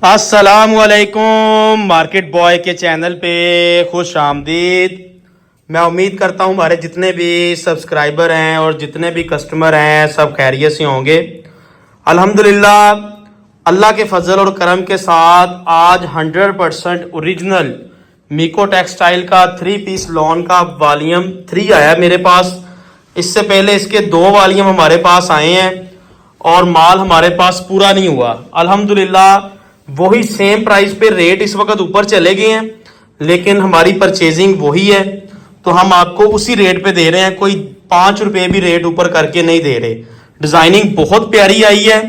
अस्सलामुअलैकुम market boy के channel पे खुश आमदीद। मैं उम्मीद करता हूँ हमारे जितने भी सब्सक्राइबर हैं और जितने भी कस्टमर हैं सब खैरियत से होंगे। अल्हम्दुलिल्लाह अल्लाह के फजल और करम के साथ आज 100% ओरिजिनल मीको टेक्सटाइल का 3 पीस लॉन का वॉल्यूम 3 आया मेरे पास। इससे पहले इसके 2 वॉल्यूम हमारे पास आए हैं और माल हमारे पास पूरा नहीं हुआ। अल्हम्दुलिल्लाह वही सेम प्राइस पे रेट इस वक्त ऊपर चले गए हैं, लेकिन हमारी परचेजिंग वही है तो हम आपको उसी रेट पे दे रहे हैं, कोई 5 रुपए भी रेट ऊपर करके नहीं दे रहे। डिजाइनिंग बहुत प्यारी आई है,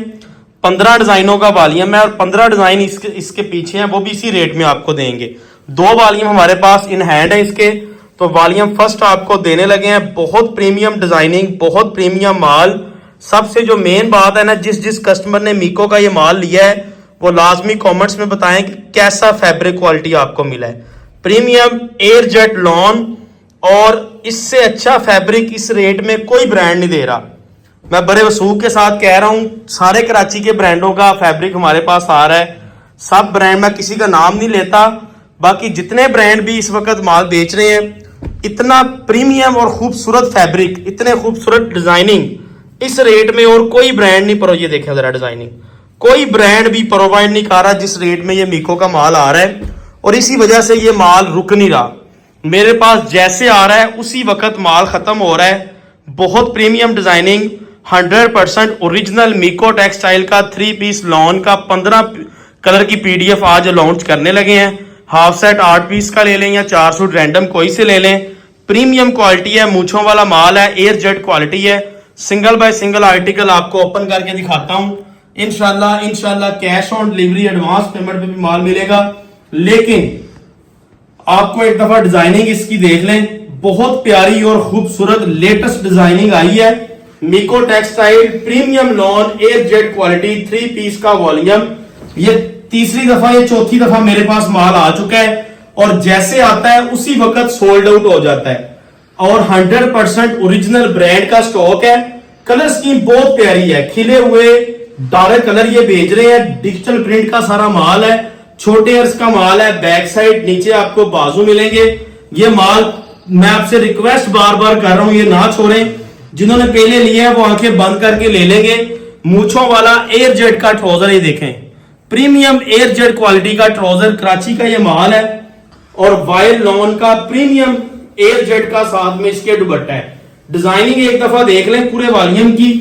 15 डिजाइनों का वॉल्यूम है और 15 डिजाइन इसके पीछे हैं, वो भी इसी रेट में आपको देंगे। 2 वॉल्यूम हमारे पास इन हैंड है इसके, तो वॉल्यूम फर्स्ट आपको देने लगे हैं। बहुत प्रीमियम डिजाइनिंग, बहुत प्रीमियम माल। सबसे जो मेन बात है ना, जिस कस्टमर ने मीको का ये माल लिया है वो लाजमी कमेंट्स में बताएं कि कैसा फैब्रिक क्वालिटी आपको मिला है। प्रीमियम एयर जेट लॉन, और इससे अच्छा फैब्रिक इस रेट में कोई ब्रांड नहीं दे रहा। मैं बड़े वसूख के साथ कह रहा हूं, सारे कराची के ब्रांडों का फैब्रिक हमारे पास आ रहा है। सब ब्रांड, मैं किसी का नाम नहीं लेता, बाकी जितने ब्रांड भी इस वक्त माल बेच रहे हैं, इतना प्रीमियम और खूबसूरत फैब्रिक, इतने खूबसूरत डिजाइनिंग इस रेट में और कोई ब्रांड नहीं। पर ये देखें जरा डिजाइनिंग, कोई ब्रांड भी प्रोवाइड नहीं कर रहा जिस रेट में ये मीको का माल आ रहा है, और इसी वजह से ये माल रुक नहीं रहा। मेरे पास जैसे आ रहा है उसी वक्त माल खत्म हो रहा है। बहुत प्रीमियम डिजाइनिंग, 100% ओरिजिनल मीको टेक्सटाइल का 3 पीस लॉन का 15 कलर की पीडीएफ आज लॉन्च करने लगे हैं। हाफ सेट 8 पीस का ले लें या 4 सूट रैंडम कोई से ले लें। प्रीमियम क्वालिटी है, मूछों वाला माल है, एयर जेट क्वालिटी है। सिंगल बाय सिंगल आर्टिकल आपको ओपन करके दिखाता हूं। इंशाल्लाह cash on delivery advance payment पे भी माल मिलेगा, लेकिन आपको एक दफा डिजाइनिंग इसकी देख लें। बहुत प्यारी और खूबसूरत लेटेस्ट डिजाइनिंग आई है। मीको textile premium lawn air jet quality 3 piece का वॉल्यूम, ये तीसरी दफा या चौथी दफा मेरे पास माल आ चुका है, और जैसे आता है उसी वक्त सोल्ड आउट हो जाता है। और 100% ओरिजिनल ब्रांड का स्टॉक है। कलर स्कीम बहुत प्यारी है, खिले हुए डार्क कलर ये भेज रहे हैं। डिजिटल प्रिंट का सारा माल है, छोटे अर्ज का माल है। बैक साइड नीचे आपको बाजू मिलेंगे। ये माल मैं आपसे रिक्वेस्ट बार बार कर रहा हूं, ये ना छोड़ें। जिन्होंने पहले लिया है वो आंखें बंद करके ले लेंगे। मूछों वाला एयर जेट का ट्राउजर ये देखें, प्रीमियम एयर जेट क्वालिटी का ट्राउजर, कराची का ये माल है। और वाइल्ड लॉन का प्रीमियम एयर जेट का साथ में इसके दुपट्टा है। डिजाइनिंग एक दफा देख लें पूरे वॉल्यूम की।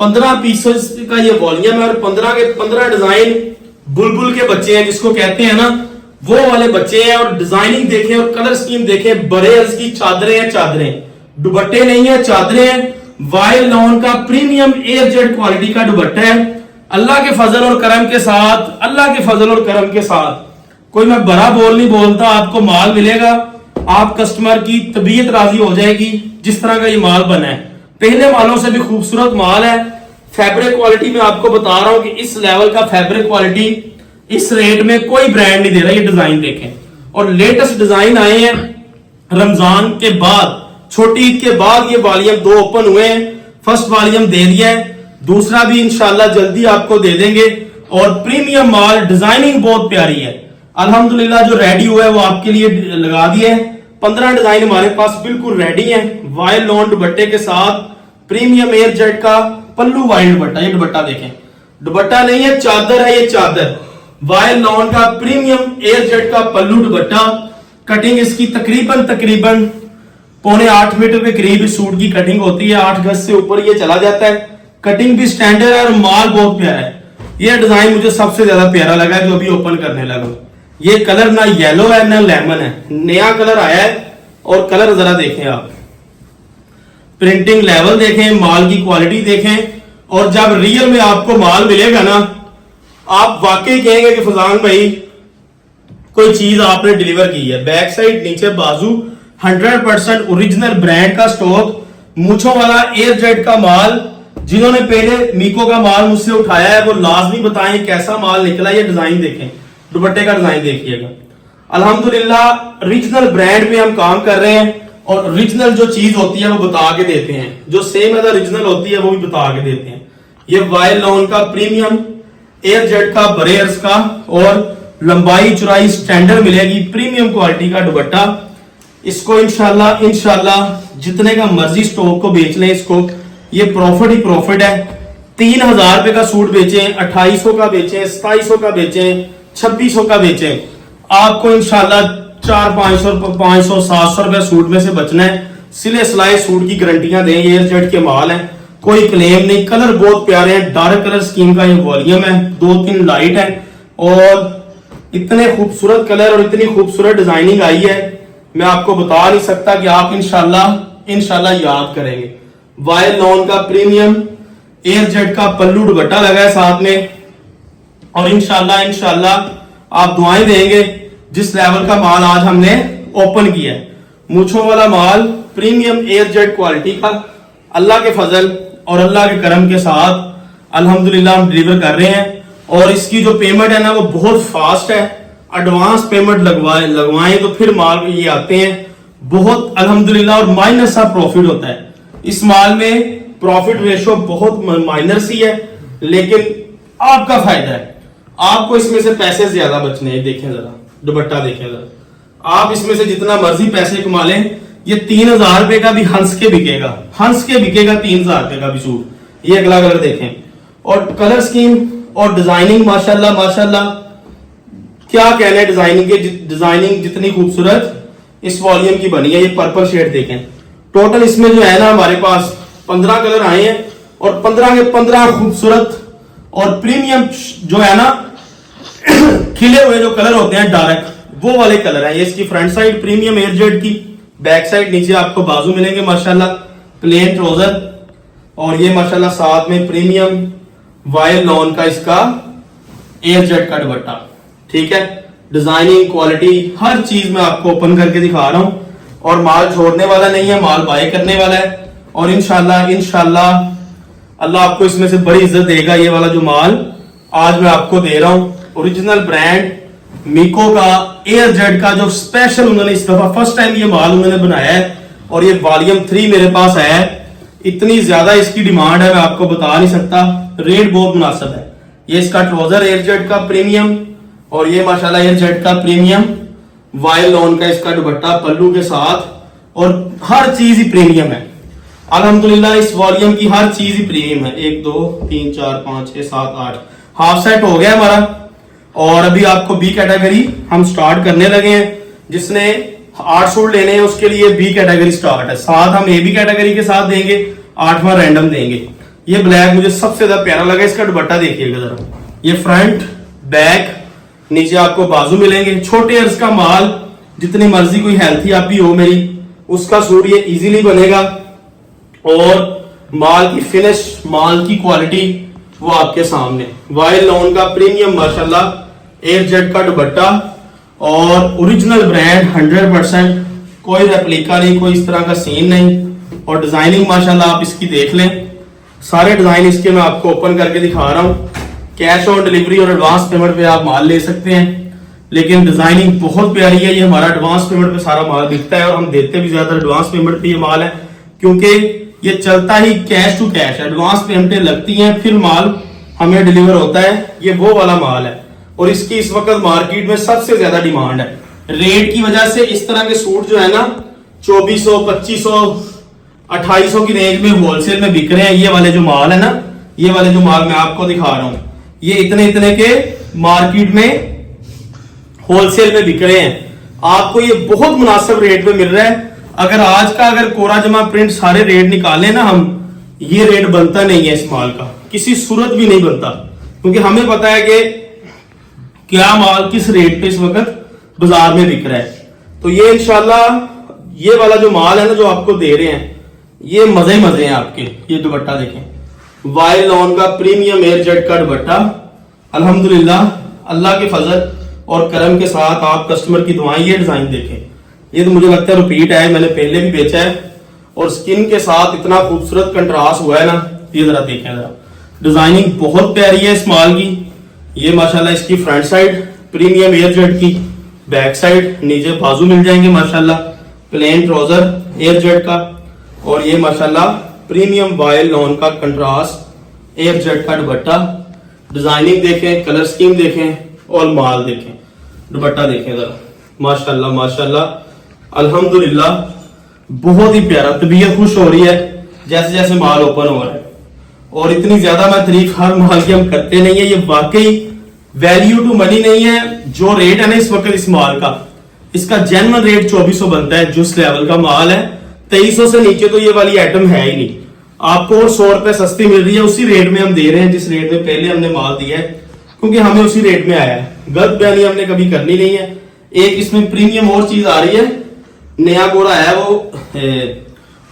15 पीसेस का ये वॉल्यूम है और 15 के 15 डिजाइन बुलबुल के बच्चे हैं, जिसको कहते हैं ना, वो वाले बच्चे हैं। और डिजाइनिंग देखें और कलर स्कीम देखें। बड़े अर्ज की चादरें हैं, चादरें, दुपट्टे नहीं है, चादरें हैं। वाइल्ड लॉन का प्रीमियम एयर जेट क्वालिटी का दुपट्टा है। अल्लाह के फजल और करम के साथ, अल्लाह के फजल और करम के साथ कोई मैं बड़ा बोल नहीं बोलता, आपको माल मिलेगा। आप कस्टमर की तबीयत राजी हो जाएगी जिस तरह का ये माल बना है। पहले मालों से भी खूबसूरत माल है। फैब्रिक क्वालिटी में आपको बता रहा हूं कि इस लेवल का फैब्रिक क्वालिटी इस रेट में कोई ब्रांड नहीं दे रहा। ये डिजाइन देखें, और लेटेस्ट डिजाइन आए हैं रमजान के बाद, छोटी ईद के बाद ये वॉल्यूम 2 ओपन हुए हैं। फर्स्ट वॉल्यूम दे दिया है, दूसरा भी इंशाल्लाह जल्दी आपको दे देंगे। और प्रीमियम माल, डिजाइनिंग बहुत प्यारी है। अल्हम्दुलिल्लाह जो रेडी हुआ है वो आपके लिए लगा दिया है। 15 डिजाइन हमारे पास बिल्कुल रेडी है। वाइल्ड लॉन दुपट्टे के साथ, प्रीमियम एयर जेट का पल्लू वाइल्ड दुपट्टा। ये दुपट्टा देखें, दुपट्टा नहीं है, चादर है ये चादर। वाइल्ड लॉन का प्रीमियम एयर जेट का पल्लू दुपट्टा। कटिंग इसकी तकरीबन 7.25 मीटर के करीब इस सूट की कटिंग होती है। 8 गज से ऊपर ये चला जाता है। कटिंग भी स्टैंडर्ड है और माल बहुत प्यारा है। ये डिजाइन मुझे सबसे ज्यादा प्यारा लगा जो अभी ओपन करने लगा। ये कलर ना येलो है ना लेमन है, नया कलर आया है। और कलर जरा देखें आप, प्रिंटिंग लेवल देखें, माल की क्वालिटी देखें। और जब रियल में आपको माल मिलेगा ना, आप वाकई कहेंगे कि फजान भाई कोई चीज आपने डिलीवर की है। बैक साइड, नीचे बाजू, 100% ओरिजिनल ब्रांड का स्टॉक, मूछों वाला एयर जेट का माल। जिन्होंने पहले मीको का माल मुझसे उठाया है वो लाजमी बताएं कैसा माल निकला। ये डिजाइन देखें, दुपट्टे का डिजाइन देखिएगा। अल्हम्दुलिल्लाह रीजनल ब्रांड में हम काम कर रहे हैं, और ओरिजिनल जो चीज होती है वो बता के देते हैं। जो सेम है ओरिजिनल होती है वो भी बता के देते हैं। ये वाइल्ड लॉन का प्रीमियम एयर जेट का बड़े अर्ज का और लंबाई चौड़ाई स्टैंडर्ड मिलेगी, प्रीमियम क्वालिटी का दुपट्टा। इसको इंशाल्लाह जितने का मर्जी स्टॉक को बेच लें, इसको ये प्रॉफिट ही प्रॉफिट है। 3000 रुपए का सूट बेचें, 2800 का बेचें, 2700 का बेचें, 2600 का बेचें, आपको इंशाल्लाह 400-500 700 रुपए सूट में से बचना है। सिले सिलाए सूट की गारंटियां दें, एयर जेट के माल हैं, कोई क्लेम नहीं। कलर बहुत प्यारे हैं, डार्क कलर स्कीम का ये वॉल्यूम है, 2-3 लाइट है और इतने खूबसूरत कलर और इतनी खूबसूरत डिजाइनिंग आई है, मैं आपको बता नहीं सकता कि आप इंशाल्लाह याद करेंगे। वायल लॉन का प्रीमियम एयर जेट का पल्लू दुपट्टा लगा है साथ में और इंशाल्लाह आप दुआएं देंगे। जिस लेवल का माल आज हमने ओपन किया है, मूछों वाला माल प्रीमियम एयर जेट क्वालिटी का, अल्लाह के फजल और अल्लाह के करम के साथ अल्हम्दुलिल्लाह हम डिलीवर कर रहे हैं। और इसकी जो पेमेंट है ना वो बहुत फास्ट है, एडवांस पेमेंट लगवाएं तो फिर माल ये आते हैं बहुत अल्हम्दुलिल्लाह और माइनर सा प्रॉफिट होता है। इस माल में प्रॉफिट रेशो बहुत माइनर सी है, लेकिन आपका फायदा है, आपको इसमें से पैसे ज्यादा बचने हैं। देखें जरा दुपट्टा देखें जरा, आप इसमें से जितना मर्जी पैसे कमा लें, ये 3000 रुपए का भी हंस के बिकेगा 3000 रुपए का भी सूट। ये अगला कलर देखें और कलर स्कीम और डिजाइनिंग माशाल्लाह क्या कहना है। डिजाइनिंग जितनी खूबसूरत इस वॉल्यूम की बनी है। ये पर्पल शेड देखें, टोटल इसमें जो है ना हमारे पास 15 कलर आए हैं और 15 के 15 खूबसूरत और प्रीमियम जो है ना खिले हुए जो कलर होते हैं डार्क, वो वाले कलर हैं। ये इसकी front side premium air jet की, बैक साइड नीचे आपको बाजू मिलेंगे माशाल्लाह प्लेन ट्राउजर और ये माशाल्लाह साथ में प्रीमियम वायल लॉन का इसका एयर जेट का दुपट्टा। ठीक है, डिजाइनिंग क्वालिटी हर चीज मैं आपको ओपन करके दिखा रहा हूं और माल छोड़ने वाला नहीं है, माल बाय करने वाला है और इंशाल्लाह अल्लाह आपको इसमें से बड़ी इज्जत देगा। ये वाला जो माल आज मैं आपको दे रहा हूं, ओरिजिनल ब्रांड मीको का एयर जेट का, जो स्पेशल उन्होंने इस दफा फर्स्ट टाइम ये माल उन्होंने बनाया है और ये वॉल्यूम 3 मेरे पास है। इतनी ज्यादा इसकी डिमांड है, मैं आपको बता नहीं सकता। रेट बहुत मुनासिब है। ये इसका ट्राउजर एयर जेट का प्रीमियम और ये माशाल्लाह एयर जेट का प्रीमियम वायल लॉन का इसका दुपट्टा पल्लू के साथ और हर चीज ही प्रीमियम है अल्हम्दुलिल्लाह। इस वॉल्यूम की हर चीज ही प्रीमियम है। 1 2 3 4 5 6 7 8 हाफ सेट हो गया हमारा और अभी आपको बी कैटेगरी हम स्टार्ट करने लगे हैं। जिसने 8 सूट लेने हैं उसके लिए बी कैटेगरी स्टार्ट है, साथ हम ए बी कैटेगरी के साथ देंगे, 8वां रैंडम देंगे। ये ब्लैक मुझे सबसे ज्यादा प्यारा लगा, इसका दुपट्टा देखिएगा जरा, ये फ्रंट बैक नीचे आपको बाजू मिलेंगे। छोटे अर्ज का माल, जितनी मर्जी कोई हेल्थी आपकी हो मेरी, उसका सूट ये इजीली बनेगा और माल की फिनिश, माल की क्वालिटी वो आपके सामने। वायल लॉन का प्रीमियम माशाल्लाह एयर जेट का दुपट्टा और ओरिजिनल ब्रांड 100%, कोई रेप्लिका नहीं, कोई इस तरह का सीन नहीं और डिजाइनिंग माशाल्लाह आप इसकी देख लें। सारे डिजाइन इसके मैं आपको ओपन करके दिखा रहा हूं। कैश ऑन डिलीवरी और एडवांस पेमेंट पे आप माल ले सकते हैं, लेकिन डिजाइनिंग बहुत प्यारी है। ये हमारा एडवांस पेमेंट पे सारा माल बिकता है और हम देते भी ज्यादा एडवांस पेमेंट पे ये माल है, क्योंकि ये चलता ही कैश टू कैश। एडवांस पेमेंटें लगती हैं फिर माल हमें डिलीवर होता है। ये वो वाला माल है और इसकी इस वक्त मार्केट में सबसे ज्यादा डिमांड है। रेट की वजह से इस तरह के सूट जो है ना 2400 2500 2800 की रेंज में होलसेल में बिक रहे हैं। ये वाले जो माल है ना, ये वाले जो माल मैं आपको दिखा रहा हूं, ये इतने के मार्केट में होलसेल में बिक रहे हैं। आपको ये बहुत मुनासिब रेट पे मिल रहा है। अगर कोरा जमा प्रिंट सारे रेट निकालें ना हम, ये रेट बनता नहीं है इस माल का, किसी सूरत भी नहीं बनता, क्योंकि हमें पता है कि क्या माल किस रेट पे इस वक्त बाजार में बिक रहा है। तो ये इंशाल्लाह ये वाला जो माल है ना जो आपको दे रहे हैं, ये मजे हैं आपके। ये दुपट्टा देखें, वायल लॉन का प्रीमियम एयर जेट का दुपट्टा, अल्हम्दुलिल्लाह अल्लाह के फजल और करम के साथ आप कस्टमर की दुआएं। ये डिजाइन देखें, ये तो मुझे लगता है रिपीट है, मैंने पहले भी बेचा है और स्किन के साथ इतना खूबसूरत कंट्रास्ट हुआ है ना। ये जरा देखें, जरा डिजाइनिंग बहुत प्यारी है इस माल की। ये माशाल्लाह इसकी front side premium air jet की, बैक साइड नीचे बाजू मिल जाएंगे माशाल्लाह, प्लेन ट्राउजर एयर जेट का और ये माशाल्लाह प्रीमियम वायल लॉन का कंट्रास्ट एयर जेट का दुपट्टा। डिजाइनिंग देखें, कलर स्कीम देखें और माल देखें, दुपट्टा देखें जरा, माशाल्लाह माशाल्लाह अल्हम्दुलिल्लाह, बहुत ही प्यारा। तबीयत खुश हो रही है जैसे जैसे माल ओपन हो रहा है। और इतनी ज्यादा मैं तारीफ हर माल की हम करते नहीं है, ये वाकई वैल्यू टू मनी नहीं है। जो रेट है ना इस वक्त इस माल का, इसका जेन्युइन रेट 2400 बनता है। जिस लेवल का माल है 2300 से नीचे तो ये वाली आइटम है ही नहीं। आपको 100 रुपए सस्ती मिल रही है, उसी रेट में हम दे रहे हैं जिस रेट में पहले हमने माल दिया है, क्योंकि हमें उसी रेट में आया है। गलत बयानी हमने कभी करनी नहीं है। एक इसमें प्रीमियम और चीज आ रही है, नया गोरा है वो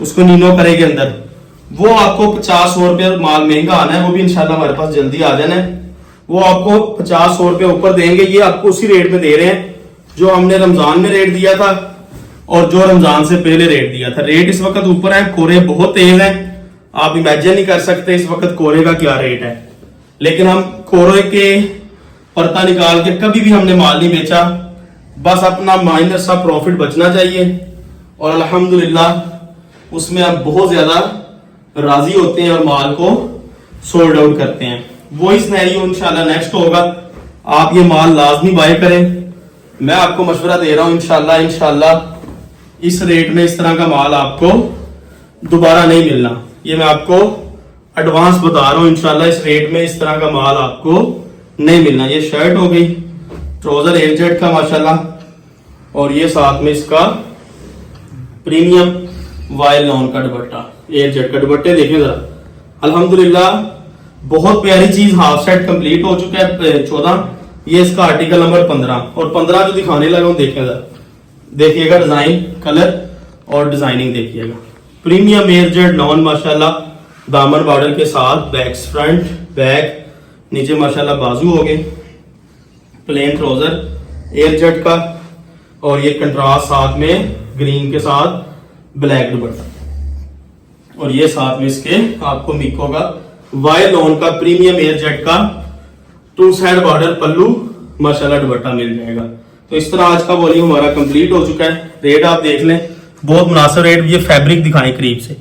उसको नीनो करे के अंदर, वो आपको 50-100 रुपये माल महंगा आना है, वो भी इंशाल्लाह हमारे पास जल्दी आ जाना है। वो आपको 50-100 रुपये ऊपर देंगे, ये आपको उसी रेट में दे रहे हैं जो हमने रमजान में रेट दिया था और जो रमजान से पहले रेट दिया था। रेट इस वक्त ऊपर है, कोरे बहुत तेज है, आप इमेजिन नहीं कर सकते इस वक्त कोरे का क्या रेट है। लेकिन हम कोरे के पर्दा निकाल के कभी भी हमने माल नहीं बेचा, बस अपना माइनर सा प्रॉफिट बचना चाहिए और अल्हम्दुलिल्लाह उसमें आप बहुत ज्यादा राजी होते हैं और माल को सोल्ड आउट करते हैं। वही सिनेरियो इंशाल्लाह नेक्स्ट होगा। आप ये माल लाजमी बाय करें, मैं आपको मशवरा दे रहा हूं। इंशाल्लाह इस रेट में इस तरह का माल आपको दोबारा नहीं मिलना, ये मैं आपको एडवांस बता रहा हूं। इंशाल्लाह इस रेट में इस तरह का माल आपको नहीं मिलना। ये शर्ट हो गई, ट्राउजर एयरजेट का माशाल्लाह, और ये साथ में इसका प्रीमियम वायल लॉन का दुपट्टा, एयरजेट का दुपट्टे देखें जरा, अल्हम्दुलिल्लाह बहुत प्यारी चीज। हाफ सेट कंप्लीट हो चुका है 14, ये इसका आर्टिकल नंबर 15 और 15 जो दिखाने लगा हूं देखें जरा, देखिएगा डिजाइन, कलर और डिजाइनिंग देखिएगा। प्रीमियम एयरजेट लॉन माशाल्लाह, दामन बॉर्डर के साथ, बैक फ्रंट बैक, नीचे माशाल्लाह बाजू हो गए, प्लेन ट्राउजर एयरजेट का, और ये कंट्रास्ट साथ में ग्रीन के साथ ब्लैक दुपट्टा, और ये साथ में इसके आपको मिको का वायल लॉन का प्रीमियम एयरजेट का 2 साइड बॉर्डर पल्लू माशाल्लाह दुपट्टा मिल जाएगा। तो इस तरह आज का वॉल्यूम हमारा कंप्लीट हो चुका है। रेट आप देख लें, बहुत मुनासिब रेट। ये फैब्रिक दिखाएं करीब से,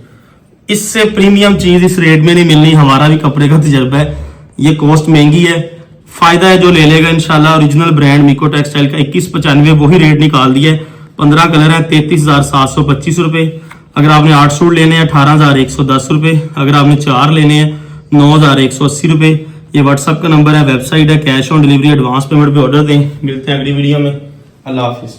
इससे प्रीमियम चीज इस रेट में नहीं मिलनी। हमारा भी कपड़े का तजर्बा है, ये कॉस्ट महंगी है, फायदा है जो ले लेगा इंशाल्लाह। ओरिजिनल ब्रांड मिको टेक्सटाइल का 2195 वही रेट निकाल दिया है। 15 कलर है, 33,725 रुपए। अगर आपने 8 सूट लेने हैं 18,110 रुपए। अगर आपने 4 लेने हैं 9,180 रुपए। ये व्हाट्सएप का नंबर है, वेबसाइट है, cash on delivery advance payment पे ऑर्डर दें। मिलते हैं अगली वीडियो में, अल्लाह हाफिज।